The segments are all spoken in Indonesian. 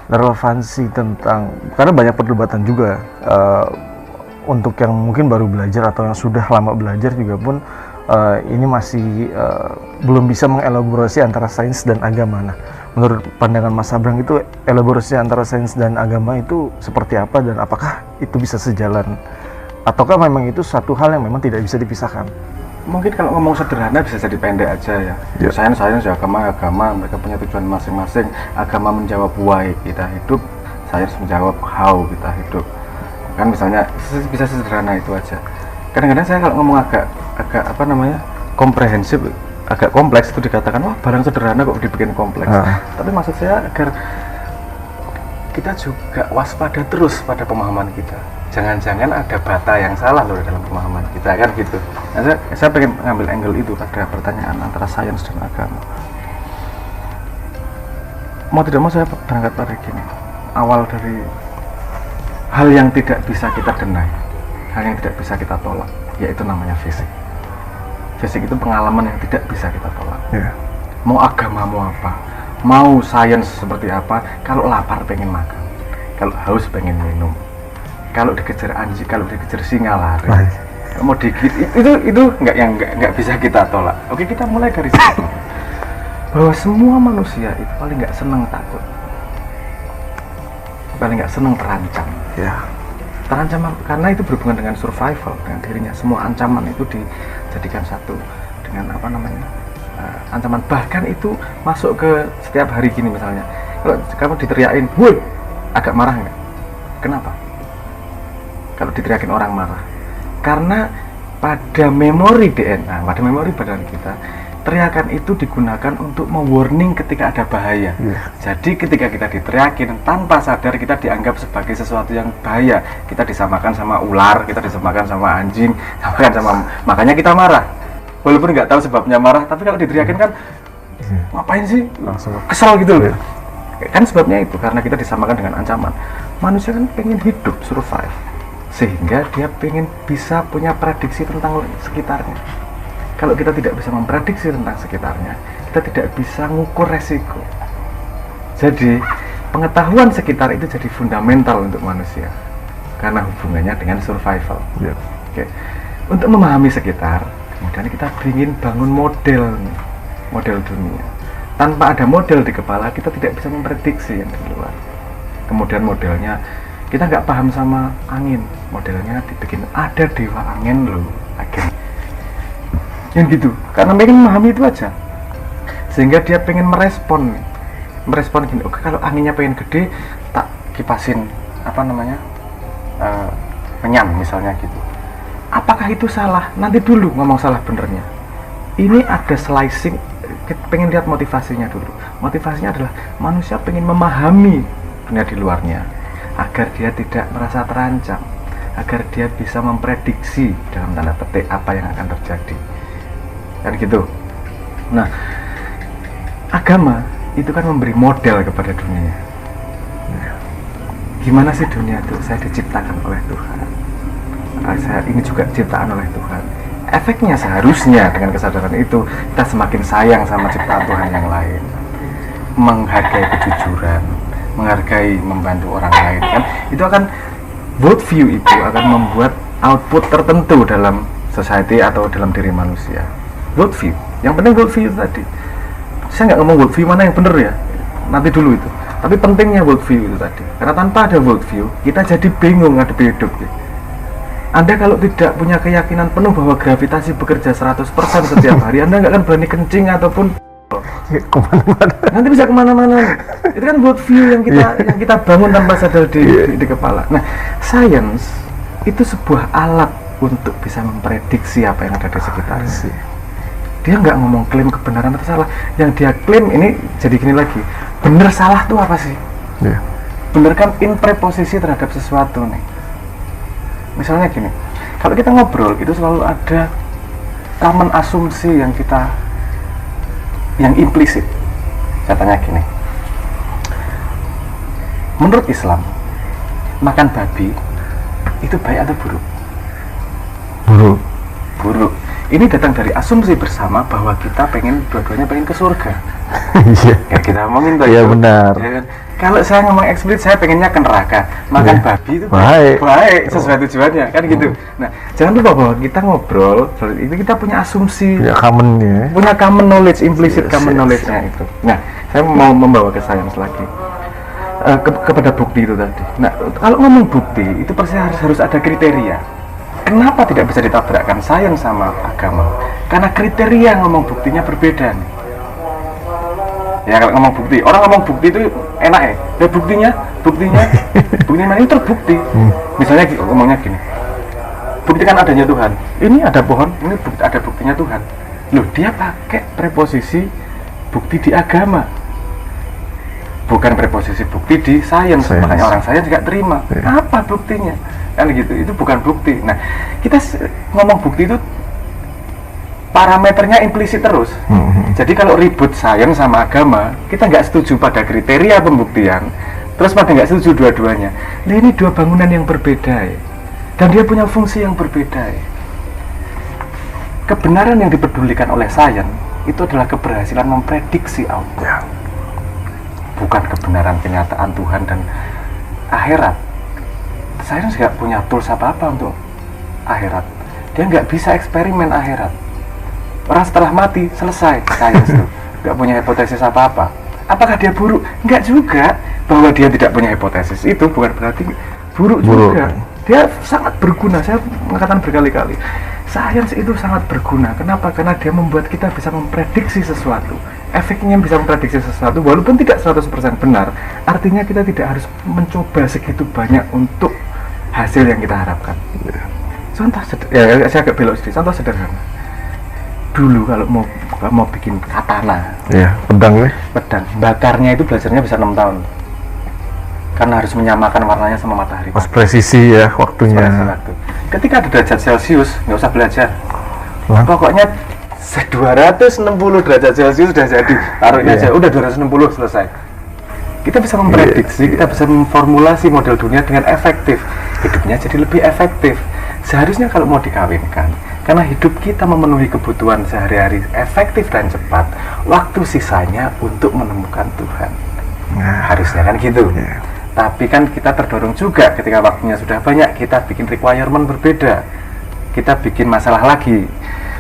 relevansi tentang, karena banyak perdebatan juga untuk yang mungkin baru belajar atau yang sudah lama belajar juga pun ini masih belum bisa mengelaborasi antara sains dan agama. Nah, menurut pandangan Mas Abrang itu elaborasi antara sains dan agama itu seperti apa, dan apakah itu bisa sejalan ataukah memang itu satu hal yang memang tidak bisa dipisahkan? Mungkin kalau ngomong sederhana bisa jadi pendek aja ya. Sains ya, agama mereka punya tujuan masing-masing. Agama menjawab why kita hidup, sains menjawab how kita hidup. Kan misalnya bisa sederhana itu aja. Kadang-kadang saya kalau ngomong agak komprehensif, agak kompleks, itu dikatakan wah barang sederhana kok dibikin kompleks. Tapi maksud saya agar kita juga waspada terus pada pemahaman kita. Jangan-jangan ada bata yang salah loh dalam pemahaman kita, kan gitu. Nah, saya pengen ngambil angle itu pada pertanyaan antara sains dan agama. Mau tidak mau saya berangkat pada gini, awal dari hal yang tidak bisa kita deny, hal yang tidak bisa kita tolak, yaitu namanya fisik. Fisik itu pengalaman yang tidak bisa kita tolak. Mau agama mau apa, mau sains seperti apa, kalau lapar pengen makan, kalau haus pengen minum, kalau dikejar anjing, kalau dikejar singa lari, mau dikit itu nggak bisa kita tolak. Oke, kita mulai dari situ bahwa semua manusia itu paling nggak senang takut, paling nggak senang terancam. Terancam karena itu berhubungan dengan survival, dengan dirinya. Semua ancaman itu dijadikan satu dengan ancaman. Bahkan itu masuk ke setiap hari gini misalnya. Kalau kamu diteriakin, woi, agak marah nggak? Kenapa? Kalau diteriakin orang marah, karena pada memori DNA, pada memori badan kita, teriakan itu digunakan untuk mewarning ketika ada bahaya. Jadi ketika kita diteriakin tanpa sadar, kita dianggap sebagai sesuatu yang bahaya. Kita disamakan sama ular, kita disamakan sama anjing, makanya kita marah. Walaupun nggak tahu sebabnya marah, tapi kalau diteriakin kan ngapain sih? Langsung kesel gitu loh. Kan sebabnya itu karena kita disamakan dengan ancaman. Manusia kan pengen hidup, survive, sehingga dia pengen bisa punya prediksi tentang sekitarnya. Kalau kita tidak bisa memprediksi tentang sekitarnya, kita tidak bisa ngukur resiko. Jadi pengetahuan sekitar itu jadi fundamental untuk manusia karena hubungannya dengan survival. Oke. Untuk memahami sekitar, kemudian kita ingin bangun model dunia. Tanpa ada model di kepala, kita tidak bisa memprediksi yang di luar. Kemudian modelnya, kita nggak paham sama angin, modelnya dibikin ada dewa angin loh, yang gitu, karena pengen memahami itu aja, sehingga dia pengen merespon gini. Oke, kalau anginnya pengen gede, tak kipasin menyam misalnya gitu. Apakah itu salah? Nanti dulu ngomong salah benernya. Ini ada slicing, pengen lihat motivasinya dulu. Motivasinya adalah manusia pengen memahami dunia di luarnya agar dia tidak merasa terancam, agar dia bisa memprediksi dalam tanda petik apa yang akan terjadi, kan gitu. Nah, agama itu kan memberi model kepada dunia. Gimana sih dunia itu? Saya diciptakan oleh Tuhan, saya ini juga ciptaan oleh Tuhan. Efeknya seharusnya dengan kesadaran itu kita semakin sayang sama ciptaan Tuhan yang lain, menghargai kejujuran, menghargai membantu orang lain, kan itu akan worldview itu akan membuat output tertentu dalam society atau dalam diri manusia. Worldview, yang penting worldview itu tadi. Saya nggak ngomong worldview mana yang benar ya, nanti dulu itu. Tapi pentingnya worldview itu tadi, karena tanpa ada worldview kita jadi bingung ngadepi hidup. Anda kalau tidak punya keyakinan penuh bahwa gravitasi bekerja 100% setiap hari, Anda nggak akan berani kencing ataupun nanti bisa kemana-mana. Itu kan worldview yang kita bangun tanpa sadar di kepala. Nah, sains itu sebuah alat untuk bisa memprediksi apa yang ada di sekitarnya. Dia nggak ngomong klaim kebenaran atau salah. Yang dia klaim ini jadi gini lagi, bener salah tuh apa sih? Bener kan in preposisi terhadap sesuatu nih. Misalnya gini, kalau kita ngobrol itu selalu ada common asumsi yang implisit. Saya tanya gini, menurut Islam makan babi itu baik atau buruk? Buruk. Ini datang dari asumsi bersama bahwa kita dua-duanya pengen ke surga. Kayak kita ngomongin tuh. Iya benar. Ya kan? Kalau saya ngomong eksplisit, saya pengennya ke neraka. Makan babi itu baik sesuai tujuannya, kan gitu. Nah, jangan lupa bahwa kita ngobrol, itu kita punya asumsi, punya common knowledge, implicit common knowledge-nya itu. Nah, saya mau membawa ke sains lagi, kepada bukti itu tadi. Nah, kalau ngomong bukti, itu pasti harus ada kriteria. Kenapa tidak bisa ditabrakkan sains sama agama? Karena kriteria ngomong buktinya berbeda nih. Ya kalau ngomong bukti, orang ngomong bukti itu enak ya. Ya buktinya mana itu terbukti. Misalnya ngomongnya gini, buktikan adanya Tuhan. Ini ada pohon, ini ada buktinya Tuhan. Loh, dia pakai preposisi bukti di agama, bukan preposisi bukti di sains. Makanya orang sains juga terima. Apa buktinya? Kan gitu. Itu bukan bukti. Nah, kita ngomong bukti itu parameternya implisit terus. Jadi kalau ribut sains sama agama, kita nggak setuju pada kriteria pembuktian, terus pada nggak setuju dua-duanya. Nah, ini dua bangunan yang berbeda ya. Dan dia punya fungsi yang berbeda ya. Kebenaran yang dipedulikan oleh sains itu adalah keberhasilan memprediksi Allah, bukan kebenaran kenyataan Tuhan dan akhirat. Sains nggak punya tools apa-apa untuk akhirat. Dia nggak bisa eksperimen akhirat. Orang setelah mati selesai sains tuh, nggak punya hipotesis apa-apa. Apakah dia buruk? Nggak juga. Bahwa dia tidak punya hipotesis itu bukan berarti buruk juga. Dia sangat berguna. Saya mengatakan berkali-kali, sains itu sangat berguna. Kenapa? Karena dia membuat kita bisa memprediksi sesuatu. Efeknya bisa memprediksi sesuatu walaupun tidak 100% benar. Artinya kita tidak harus mencoba segitu banyak untuk hasil yang kita harapkan. Contoh ya, saya agak belok sedikit. Contoh sederhana. Dulu kalau mau bikin katana, pedang, bakarnya itu belajarnya bisa 6 tahun, karena harus menyamakan warnanya sama matahari. Presisi ya waktunya. Ketika ada derajat Celcius, nggak usah belajar. Pokoknya 260 derajat Celcius sudah jadi, taruhnya aja, udah 260 selesai. Kita bisa memprediksi, kita bisa memformulasi model dunia dengan efektif. Hidupnya jadi lebih efektif. Seharusnya kalau mau dikawinkan, karena hidup kita memenuhi kebutuhan sehari-hari efektif dan cepat, waktu sisanya untuk menemukan Tuhan. Harusnya kan gitu. Tapi kan kita terdorong juga ketika waktunya sudah banyak, kita bikin requirement berbeda. Kita bikin masalah lagi.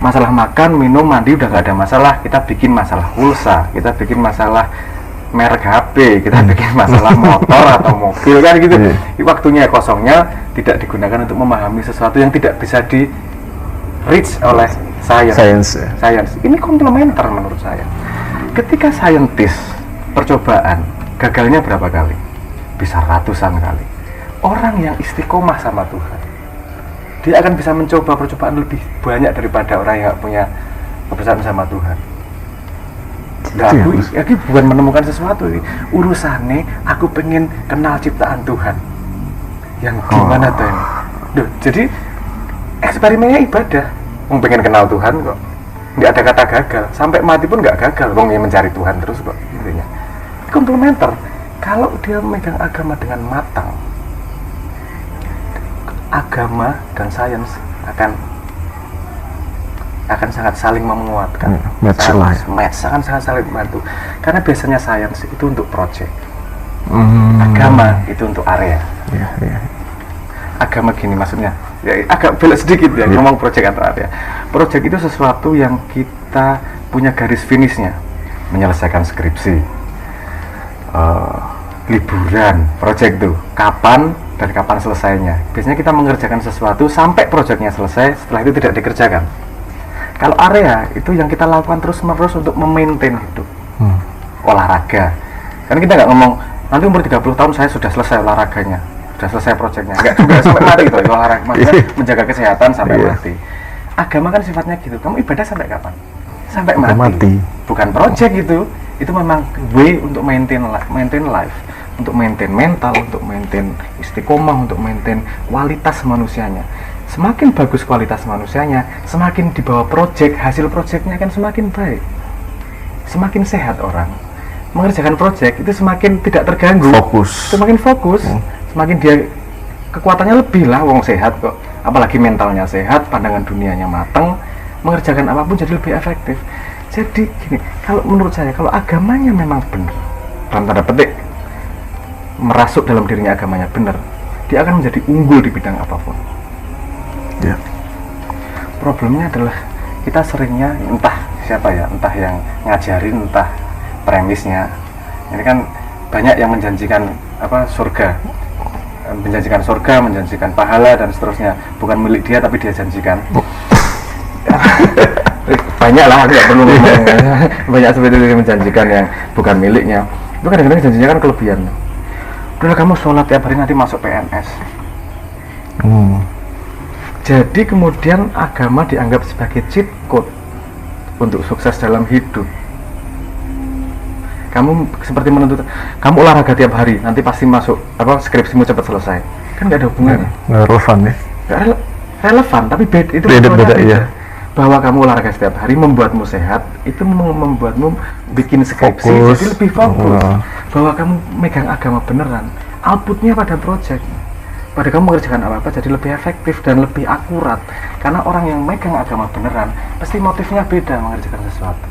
Masalah makan, minum, mandi udah gak ada masalah. Kita bikin masalah pulsa, kita bikin masalah merek HP, kita bikin masalah motor atau mobil kan gitu. Waktunya kosongnya tidak digunakan untuk memahami sesuatu yang tidak bisa di reach oleh sains. Ini komplementer menurut saya. Ketika saintis percobaan gagalnya berapa kali? Bisa ratusan kali. Orang yang istiqomah sama Tuhan, dia akan bisa mencoba percobaan lebih banyak daripada orang yang punya kebiasaan sama Tuhan. Aku bukan menemukan sesuatu ini. Urusannya aku pengen kenal ciptaan Tuhan. Yang gimana tuh ini? Jadi eksperimennya ibadah. Pengen kenal Tuhan kok, nggak ada kata gagal. Sampai mati pun nggak gagal. Wong mencari Tuhan terus kok intinya. Komplementer. Kalau dia memegang agama dengan matang, agama dan sains akan sangat saling menguatkan. Akan sangat saling membantu. Karena biasanya sains itu untuk project, agama itu untuk area. Agama gini maksudnya, ya, agak belok sedikit ya, ngomong project atau area. Project itu sesuatu yang kita punya garis finishnya, menyelesaikan skripsi, liburan, project tuh kapan dan kapan selesainya. Biasanya kita mengerjakan sesuatu sampai projectnya selesai, setelah itu tidak dikerjakan. Kalau area itu yang kita lakukan terus-menerus untuk memaintain hidup. Olahraga, kan kita nggak ngomong nanti umur 30 tahun saya sudah selesai olahraganya, sudah selesai projectnya, nggak juga sampai mati gitu. Olahraga maksudnya menjaga kesehatan sampai mati. Agama kan sifatnya gitu, kamu ibadah sampai kapan? Sampai mati. Bukan project gitu. Itu memang way untuk maintain life, untuk maintain mental, untuk maintain istiqomah, untuk maintain kualitas manusianya. Semakin bagus kualitas manusianya, semakin di bawah project, hasil projectnya akan semakin baik, semakin sehat orang. Mengerjakan project itu semakin tidak terganggu, semakin fokus, semakin dia kekuatannya lebih lah, wong sehat kok. Apalagi mentalnya sehat, pandangan dunianya matang, mengerjakan apapun jadi lebih efektif. Jadi gini, kalau menurut saya, kalau agamanya memang benar, dalam tanda petik, merasuk dalam dirinya agamanya benar, dia akan menjadi unggul di bidang apapun. Ya. Problemnya adalah kita seringnya entah siapa ya, entah yang ngajarin, entah premisnya. Ini kan banyak yang menjanjikan surga, menjanjikan pahala dan seterusnya, bukan milik dia tapi dia janjikan. Banyak lah, nggak perlu ngomong. Banyak seperti itu yang menjanjikan yang bukan miliknya. Itu kadang-kadang janjinya kan kelebihan. Udah kamu sholat tiap hari nanti masuk PNS. Jadi kemudian agama dianggap sebagai cheat code untuk sukses dalam hidup. Kamu seperti menuntut kamu olahraga tiap hari nanti pasti masuk skripsimu cepat selesai. Kan nggak ada hubungannya. Nggak relevan ya. Nggak relevan, tapi itu beda ya. Bahwa kamu olahraga setiap hari membuatmu sehat, itu membuatmu bikin skripsi fokus. jadi lebih fokus. Bahwa kamu megang agama beneran, outputnya pada project, pada kamu mengerjakan apa-apa jadi lebih efektif dan lebih akurat. Karena orang yang megang agama beneran pasti motifnya beda mengerjakan sesuatu.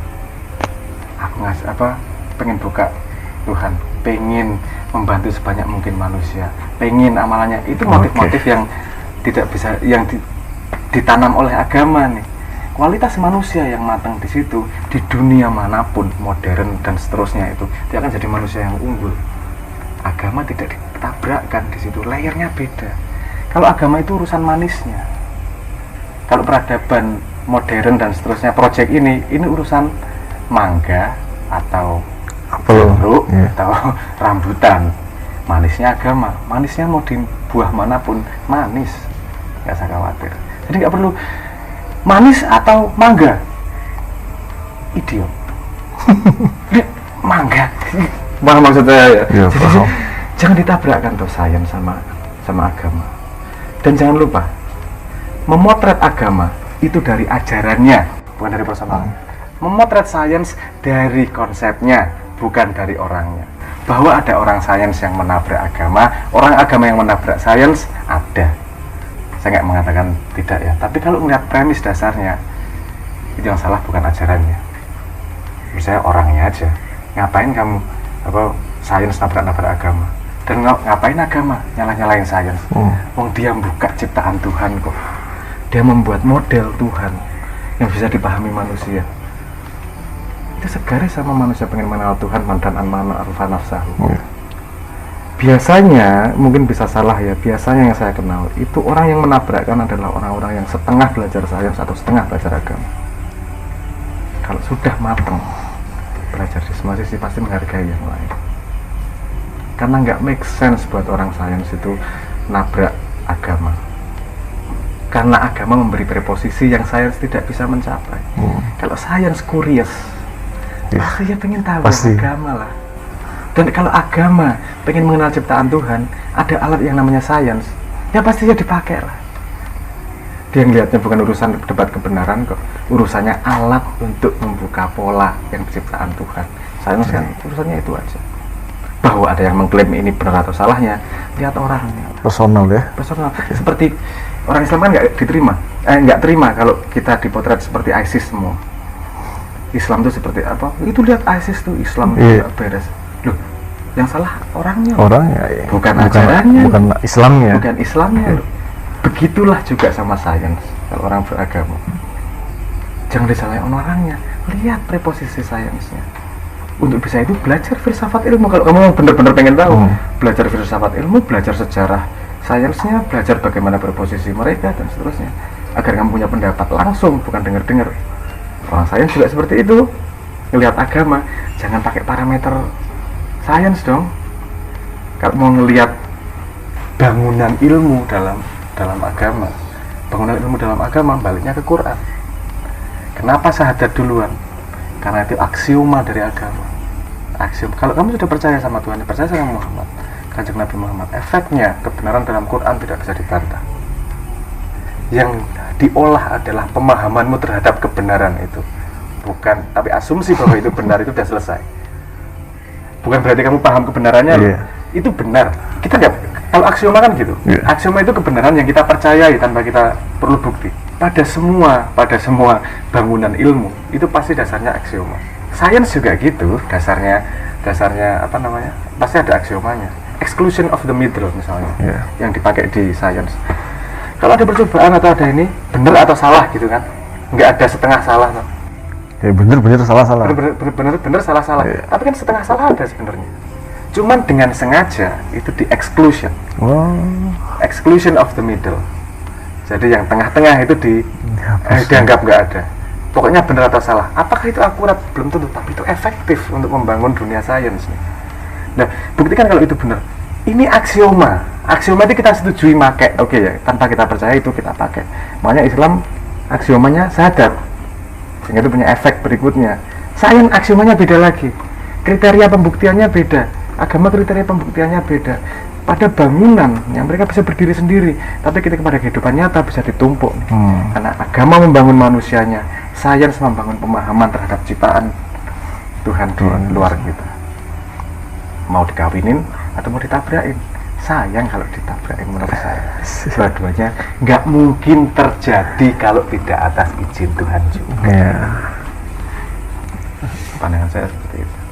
Aku pengen buka Tuhan, pengen membantu sebanyak mungkin manusia, pengen amalannya, itu motif-motif yang tidak bisa, yang ditanam oleh agama nih. Kualitas manusia yang matang di situ, di dunia manapun, modern dan seterusnya, itu dia akan jadi manusia yang unggul. Agama tidak ditabrakkan di situ, layernya beda. Kalau agama itu urusan manisnya, kalau peradaban modern dan seterusnya, project ini urusan mangga atau jeruk atau rambutan. Manisnya agama, manisnya mau di buah manapun manis, nggak usah khawatir. Jadi nggak perlu manis atau mangga, idiot. Mangga, maksudnya ya. Jadi jangan ditabrakkan tuh sains sama agama. Dan jangan lupa memotret agama itu dari ajarannya, bukan dari personalnya. Memotret sains dari konsepnya, bukan dari orangnya. Bahwa ada orang sains yang menabrak agama, orang agama yang menabrak sains, ada. Saya nggak mengatakan tidak ya, tapi kalau melihat premis dasarnya, itu yang salah bukan ajarannya. Misalnya orangnya aja. Ngapain kamu sains nabrak agama? Dan ngapain agama nyalah-nyalahin sains? Wong dia buka ciptaan Tuhan kok. Dia membuat model Tuhan yang bisa dipahami manusia. Itu segaris sama manusia pengen mengenal Tuhan, mandan an-mana arfa nafsahu. Biasanya, mungkin bisa salah ya, biasanya yang saya kenal itu orang yang menabrakkan adalah orang-orang yang setengah belajar sains atau setengah belajar agama. Kalau sudah matang belajar di semua sisi, pasti menghargai yang lain. Karena nggak make sense buat orang sains itu nabrak agama. Karena agama memberi preposisi yang sains tidak bisa mencapai. Kalau sains curious, pasti dia pengen tahu agama lah. Dan kalau agama pengen mengenal ciptaan Tuhan, ada alat yang namanya sains, ya pastinya dipakai lah. Dia ngelihatnya bukan urusan debat kebenaran kok, urusannya alat untuk membuka pola yang ciptaan Tuhan. Sains kan urusannya itu aja. Bahwa ada yang mengklaim ini benar atau salahnya, lihat orangnya. Personal ya. Personal. Seperti orang Islam kan nggak terima kalau kita dipotret seperti ISIS semua. Islam itu seperti apa? Itu lihat ISIS tuh Islam tidak beres. Loh, yang salah orangnya ya. bukan ajarannya, bukan Islamnya. Begitulah juga sama sains. Kalau orang beragama, jangan disalahin orangnya, lihat preposisi sainsnya. Untuk bisa itu belajar filsafat ilmu. Kalau kamu benar-benar pengen tahu, belajar filsafat ilmu, belajar sejarah sainsnya, belajar bagaimana preposisi mereka dan seterusnya, agar kamu punya pendapat langsung, bukan dengar-dengar. Orang sains juga seperti itu. Ngelihat agama, jangan pakai parameter sains dong. Kalau mau ngelihat bangunan ilmu dalam agama, baliknya ke Quran. Kenapa syahadat duluan? Karena itu aksioma dari agama. Kalau kamu sudah percaya sama Tuhan, percaya sama Muhammad, Kanjeng Nabi Muhammad, efeknya kebenaran dalam Quran tidak bisa dibantah. Yang diolah adalah pemahamanmu terhadap kebenaran itu, bukan, tapi asumsi bahwa itu benar itu sudah selesai. Bukan berarti kamu paham kebenarannya itu benar. Kita nggak, kalau aksioma kan gitu. Aksioma itu kebenaran yang kita percayai tanpa kita perlu bukti. Pada semua bangunan ilmu itu pasti dasarnya aksioma. Sains juga gitu, dasarnya pasti ada aksiomanya. exclusion of the middle misalnya, Yeah. yang dipakai di science. Kalau ada percobaan atau ada ini, benar atau salah gitu kan? Nggak ada setengah salah. No? Ya bener salah. Bener salah. Iya. Tapi kan setengah salah ada sebenarnya. Cuman dengan sengaja itu di exclusion. Wow. Exclusion of the middle. Jadi yang tengah-tengah itu dianggap nggak ada. Pokoknya benar atau salah. Apakah itu akurat? Belum tentu, tapi itu efektif untuk membangun dunia sains nih. Nah, buktikan kalau itu benar. Ini aksioma. Aksioma itu kita setujui pakai. Oke ya, tanpa kita percaya itu kita pakai. Makanya Islam aksiomanya syahadat. Sehingga itu punya efek berikutnya. Sains aksiomanya beda lagi. Kriteria pembuktiannya beda. Agama kriteria pembuktiannya beda. Pada bangunan yang mereka bisa berdiri sendiri, tapi ketika pada kehidupan nyata bisa ditumpuk. Karena agama membangun manusianya, sains membangun pemahaman terhadap ciptaan Tuhan di luar kita. Mau dikawinin atau mau ditabrakin, sayang kalau ditabrakin menurut saya. Dua-duanya nggak mungkin terjadi kalau tidak atas izin Tuhan juga. Ya. Pandangan saya